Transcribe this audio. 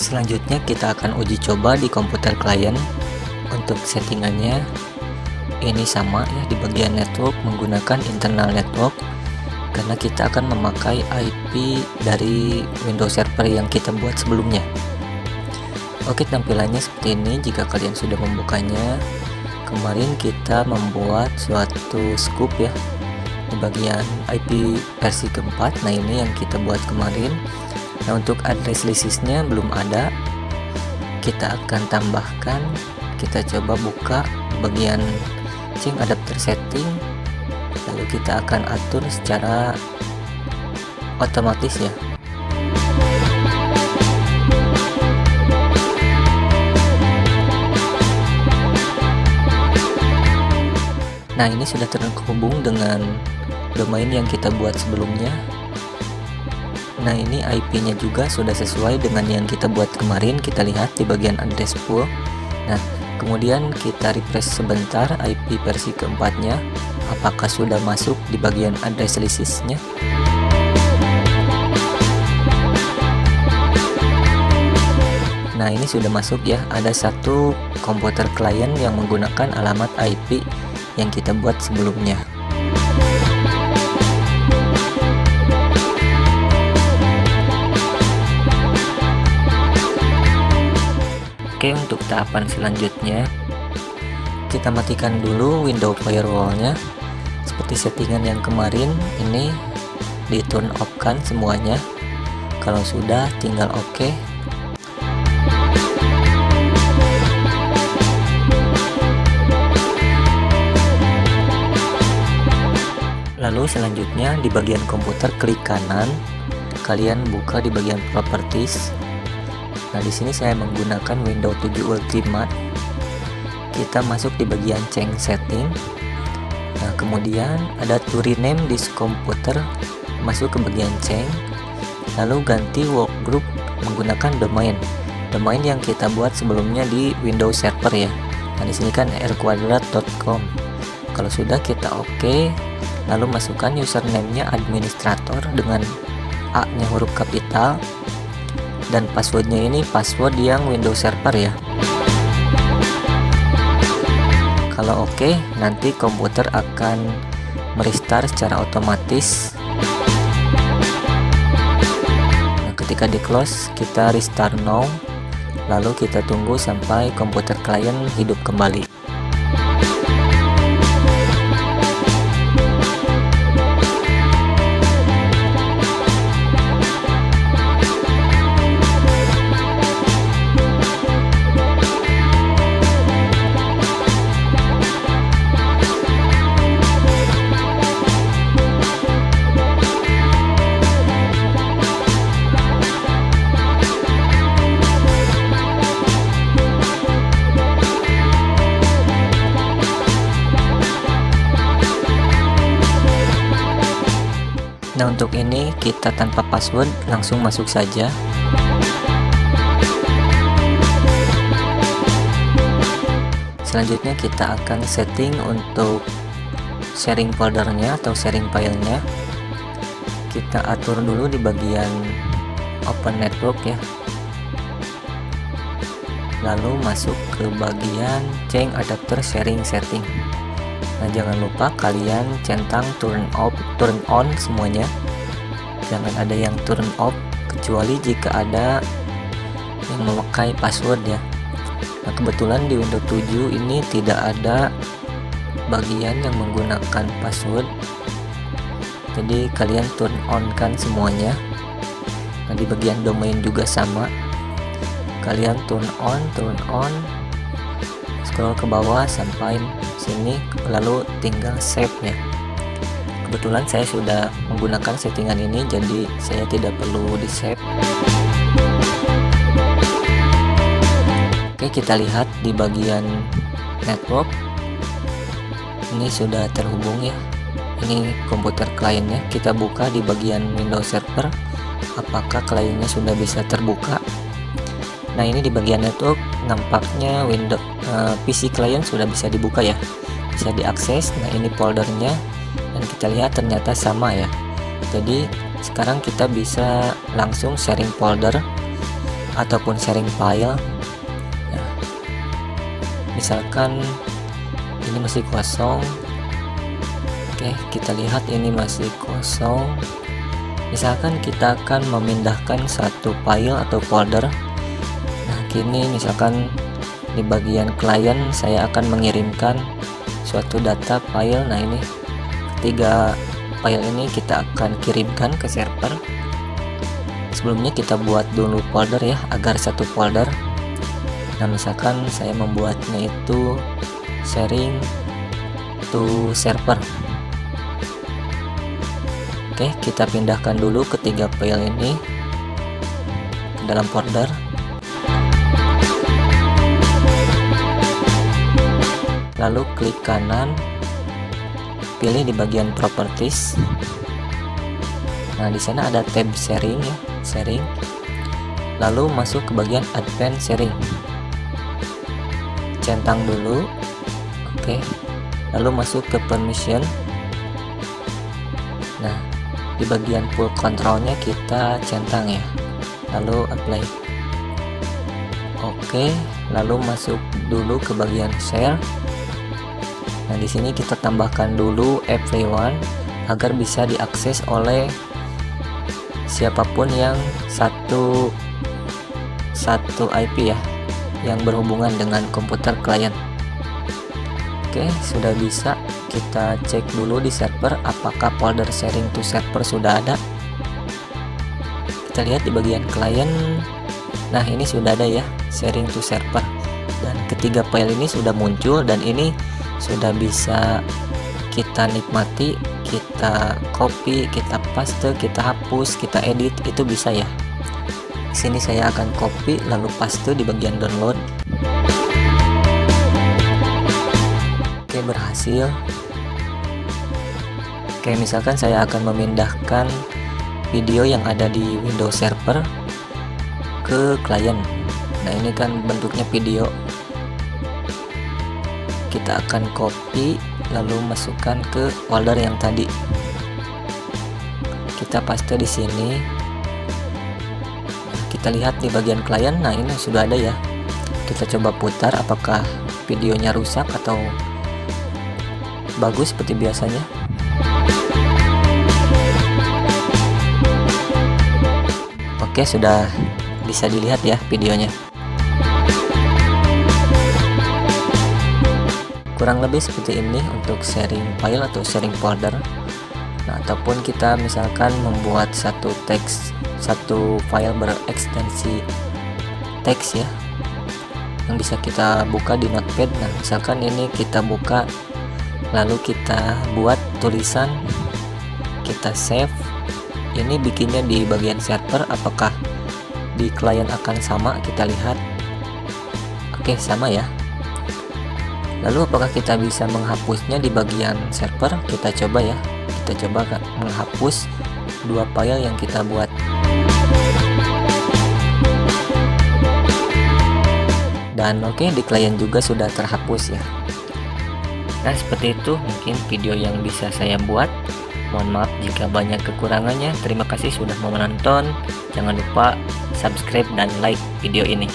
Selanjutnya kita akan uji coba di komputer klien. Untuk settingannya ini sama ya, di bagian network menggunakan internal network karena kita akan memakai IP dari Windows Server yang kita buat sebelumnya. Oke, tampilannya seperti ini jika kalian sudah membukanya. Kemarin kita membuat suatu scoop ya di bagian IP versi keempat. Nah, ini yang kita buat kemarin. Nah, untuk address listnya belum ada, kita akan tambahkan. Kita coba buka bagian change adapter setting, lalu kita akan atur secara otomatis ya. Nah, ini sudah terhubung dengan domain yang kita buat sebelumnya. Nah, ini IP-nya juga sudah sesuai dengan yang kita buat kemarin. Kita lihat di bagian address pool. Nah, kemudian kita refresh sebentar IP versi keempatnya, apakah sudah masuk di bagian address listnya. Nah, ini sudah masuk ya. Ada satu komputer klien yang menggunakan alamat IP yang kita buat sebelumnya. Oke, untuk tahapan selanjutnya kita matikan dulu window firewallnya. Seperti settingan yang kemarin, ini di turn off kan semuanya. Kalau sudah, tinggal oke. Lalu selanjutnya di bagian komputer klik kanan, kalian buka di bagian properties. Nah, di sini saya menggunakan Windows 7 Ultimate. Kita masuk di bagian change setting. Nah, kemudian ada to rename this computer, masuk ke bagian change. Lalu ganti workgroup menggunakan domain yang kita buat sebelumnya di Windows Server ya. Nah, di sini kan rquadrat.com. Kalau sudah, kita oke. Lalu masukkan username-nya administrator dengan A-nya huruf kapital. Dan passwordnya ini password yang Windows Server ya. Kalau oke, nanti komputer akan merestart secara otomatis. Nah, ketika di close, kita restart now. Lalu kita tunggu sampai komputer klien hidup kembali. Nah, untuk ini kita tanpa password langsung masuk saja. Selanjutnya kita akan setting untuk sharing foldernya atau sharing filenya. Kita atur dulu di bagian open network ya. Lalu masuk ke bagian change adapter sharing setting. Nah, jangan lupa kalian centang turn on semuanya. Jangan ada yang turn off kecuali jika ada yang memakai password ya. Nah, kebetulan di Windows 7 ini tidak ada bagian yang menggunakan password. Jadi kalian turn on kan semuanya. Nah, di bagian domain juga sama. Kalian turn on, scroll ke bawah sampai sini, lalu tinggal save ya. Kebetulan saya sudah menggunakan settingan ini, jadi saya tidak perlu di save. Oke, kita lihat di bagian network ini sudah terhubung ya. Ini komputer kliennya. Kita buka di bagian Windows Server, apakah kliennya sudah bisa terbuka. Nah, ini di bagian network nampaknya Windows PC klien sudah bisa dibuka ya, bisa diakses. Nah, ini foldernya dan kita lihat ternyata sama ya. Jadi sekarang kita bisa langsung sharing folder ataupun sharing file. Nah, misalkan ini masih kosong. Oke, kita lihat ini masih kosong. Misalkan kita akan memindahkan satu file atau folder. Nah, kini misalkan di bagian klien saya akan mengirimkan suatu data file. Nah, ini ketiga file ini kita akan kirimkan ke server. Sebelumnya kita buat dulu folder ya, agar satu folder. Nah, misalkan saya membuatnya itu sharing to server. Oke, kita pindahkan dulu ketiga file ini ke dalam folder. Lalu klik kanan, pilih di bagian properties. Nah, di sana ada tab sharing ya, sharing. Lalu masuk ke bagian advanced sharing. Centang dulu. Oke. Lalu masuk ke permission. Nah, di bagian full controlnya kita centang ya, lalu apply. Oke, lalu masuk dulu ke bagian share. Nah, di sini kita tambahkan dulu everyone agar bisa diakses oleh siapapun yang satu IP ya, yang berhubungan dengan komputer klien. Oke, sudah bisa. Kita cek dulu di server apakah folder sharing to server sudah ada. Kita lihat di bagian klien. Nah, ini sudah ada ya, sharing to server, dan ketiga file ini sudah muncul dan ini sudah bisa kita nikmati. Kita copy, kita paste, kita hapus, kita edit, itu bisa ya. Di sini saya akan copy lalu paste di bagian download. Oke, berhasil. Oke, misalkan saya akan memindahkan video yang ada di Windows Server ke klien. Nah, ini kan bentuknya video. Kita akan copy lalu masukkan ke folder yang tadi. Kita paste di sini. Nah, kita lihat di bagian klien. Nah, ini sudah ada ya. Kita coba putar apakah videonya rusak atau bagus seperti biasanya. Oke, sudah bisa dilihat ya videonya. Kurang lebih seperti ini untuk sharing file atau sharing folder. Nah, ataupun kita misalkan membuat satu teks, satu file berekstensi teks ya, yang bisa kita buka di Notepad. Nah, misalkan ini kita buka, lalu kita buat tulisan, kita save. Ini bikinnya di bagian server, apakah di klien akan sama? Kita lihat. Oke, sama ya. Lalu apakah kita bisa menghapusnya di bagian server? Kita coba ya. Kita coba menghapus dua file yang kita buat. Dan oke, di klien juga sudah terhapus ya. Nah, seperti itu mungkin video yang bisa saya buat. Mohon maaf jika banyak kekurangannya. Terima kasih sudah mau menonton. Jangan lupa subscribe dan like video ini.